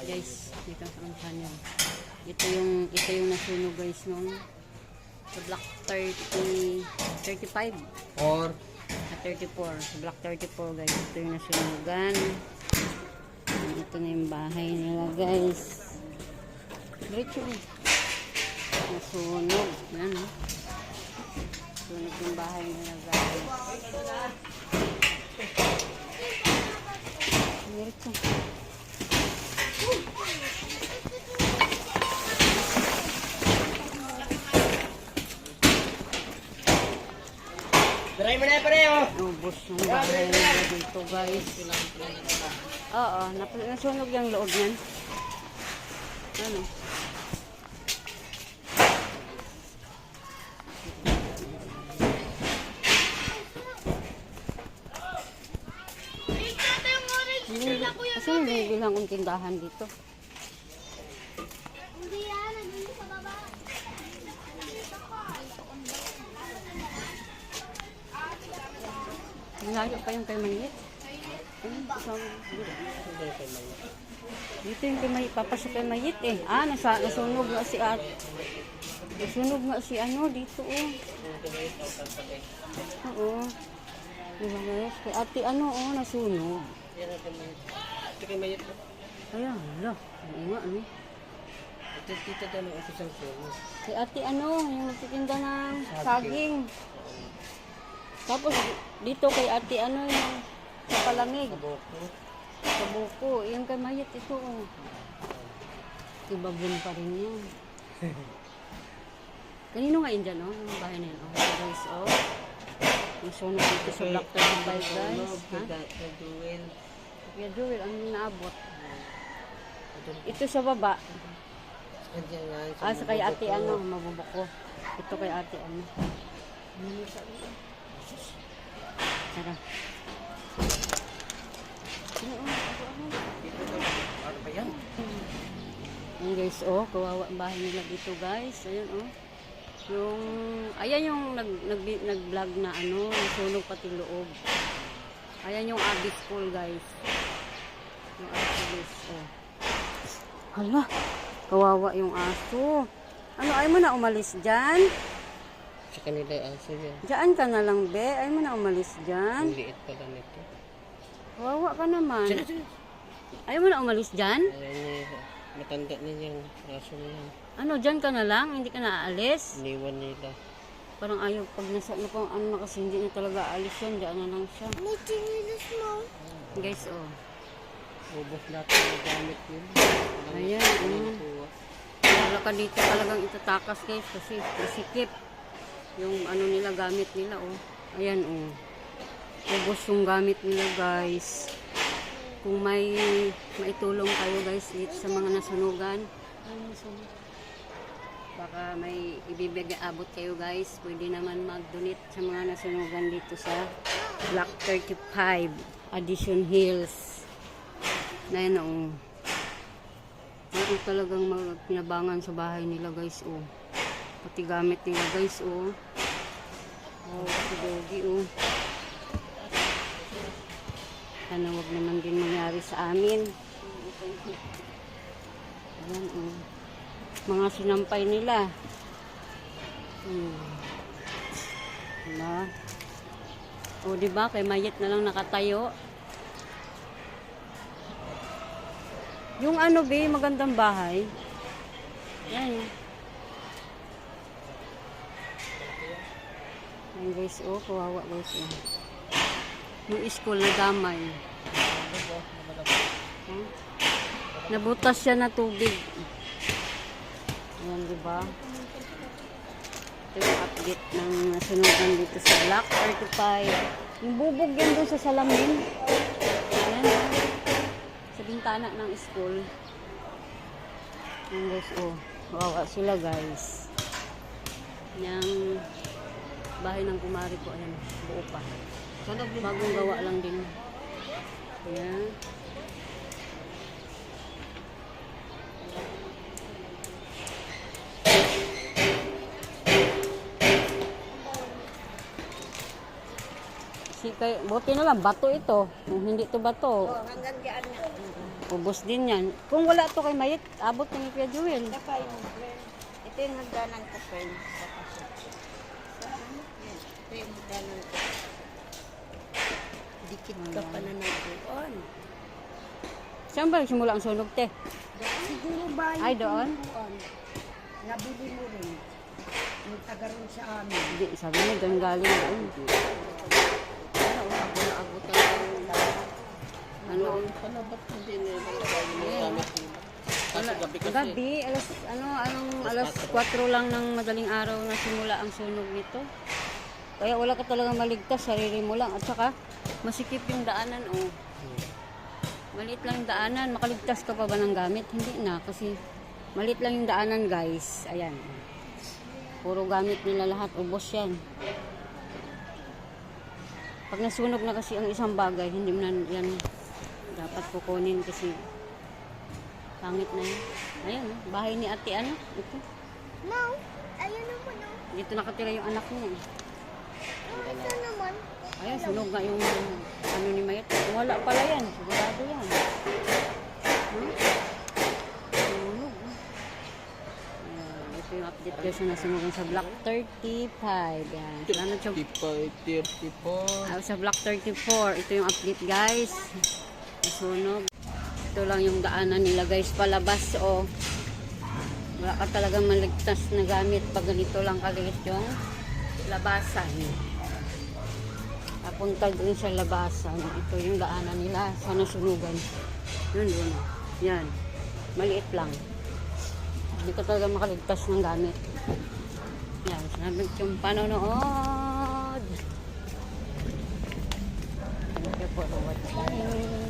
Guys, dito ang channel. Ito yung nasunog guys nung sa block 35 Or sa 34. Sa block 34 guys. Ito yung nasunugan. Ito na yung bahay nila guys. Diretso eh. Nasunog. Yan oh. Sunog yung bahay nila guys. Diretso. Try mo na pareho. Ubos yung bahay nila dito guys. Oo, nasunog yung loob yan. Ano? Kasi may bilang kong tindahan dito. Layo pa yung kay Mayit. Dito yung kay Mayit. Papasok kay Mayit eh. Ah, nasunog nga si at. Nasunog nga si ano dito oh. Oo. Diba guys? Kay ate ano oh, nasunog. Ito kay Mayit. Ayan, hala. Oo nga ano. Ito tayo ng official film. Kay ate ano, yung nagtitinda ng saging. Tapos dito kay ate ano yung sa palamig. Sa buko. Yung kay Mayit ito oh. Ibabon pa rin yan. Kanino nga yun dyan oh? Yung bahay na yun oh. Guys oh. Nasunog dito sa block 35 guys. Ha? Kaya Jewel, ang naabot. Ito sa baba. Ah, sa kay ate ano, mabubuko. Ito kay ate ano. Tara. Ano ba yan? Ayan guys, oh, kawawa ang bahay nila dito guys. Ayan oh. Ayan yung nag-vlog na ano, nasunog pati loob. Ayan yung Abbey School guys. Yung Abbey oh. Hala, kawawa yung aso. Ano, ay mo na umalis dyan? Sa kanila aso yan. Diyan ka na lang, be. Ay mo na umalis dyan. Ang liit pala nito. Kawawa ka naman. Ay mo na umalis dyan? Ayan niya. Matanda na yung aso na yan. Ano, dyan ka na lang? Hindi ka na aalis? Iniwan nila. Parang ayaw, pag nasa ano pang ano na kasi hindi na talaga aalis yan. Diyan na lang siya. Guys, oh. Ubos natin ang gamit yun. Ayan, wala ka dito talagang itatakas guys kasi masikip yung ano nila, gamit nila oh. Ayan oh. Ubos yung gamit nila guys. Kung may maitulong kayo guys dito sa mga nasunugan, baka may ibibigay abot kayo guys, pwede naman mag-donate sa mga nasunugan dito sa Block 35 Addison Hills na yun oh. Meron talagang pinabangan sa bahay nila guys oh. Pati gamit nila guys oh. Oh, si Dogi oh. Sana wag naman din mangyari sa amin. Ayan oh. Mga sinampay nila. Diba? O diba, kay Mayit na lang nakatayo. Yung ano be, magandang bahay. Yan. Yan guys, oh, kawawa guys oh. Yung school na damay. Huh? Nabutas siya na tubig. Ayan, diba? Ito yung update ng nasunugan dito sa Block 35. Yung bubog yan doon sa salamin. Ayan, sa bintana ng school. Ayan guys, oh. Wawa sila guys. Yung bahay ng kumari ko, ayan, buo pa. Bagong gawa lang din. Ayan. Buti na lang, bato ito. Kung hindi ito bato. Hanggang diyan na. Ubos din yan. Kung wala to kay Mayet, abot ni Kuya Joel. Saka yung friend. Ito yung hagdanan ko, friend. Sa pasok. Ito yung hagdanan ko. Dikit ka pa na nagdoon. Saan ba simula ang sunog, te? Siguro ba Ay, doon? Nabili mo rin. Yung taga rin sa amin. Hindi, sabi niya, doon galing doon. Naabutan ko yung lahat. Ano? Ano ba't hindi nila yung gamit nila? Kaso gabi kasi. Gabi, alas 4 lang ng madaling araw na simula ang sunog nito. Kaya wala ka talaga maligtas, sarili mo lang. At saka, masikip yung daanan, oh. Maliit lang yung daanan, makaligtas ka pa ba ng gamit? Hindi na, kasi maliit lang yung daanan, guys. Ayan. Puro gamit nila lahat, ubos yan. Pag nasunog na kasi ang isang bagay, hindi mo na yan dapat kukunin kasi pangit na yun. Ayan, oh, bahay ni ate, ano? Ito. No, ayun naman no. Dito nakatira yung anak niya. Eh. Ito naman. Ayan, sunog nga yung ano ni Mayet. Wala pala yan. Sigurado yan. Hmm? Sunog. Ayan, ito yung update ko sa nasunogan sa Block 35. Yan. Salamat sa 34. sa Block 34. Ito yung update, guys. Nasunog. Ito lang yung daanan nila, guys. Palabas, oh. Wala ka talagang maligtas na gamit pag ganito lang kaliit yung labasan. Papunta dun sa labasan. Ito yung daanan nila sa nasunugan. Yun, yun. Yan. Maliit lang. Hindi ka talaga makaligtas ng gamit. Yan. Salamat yung panonood. Thank you for watching.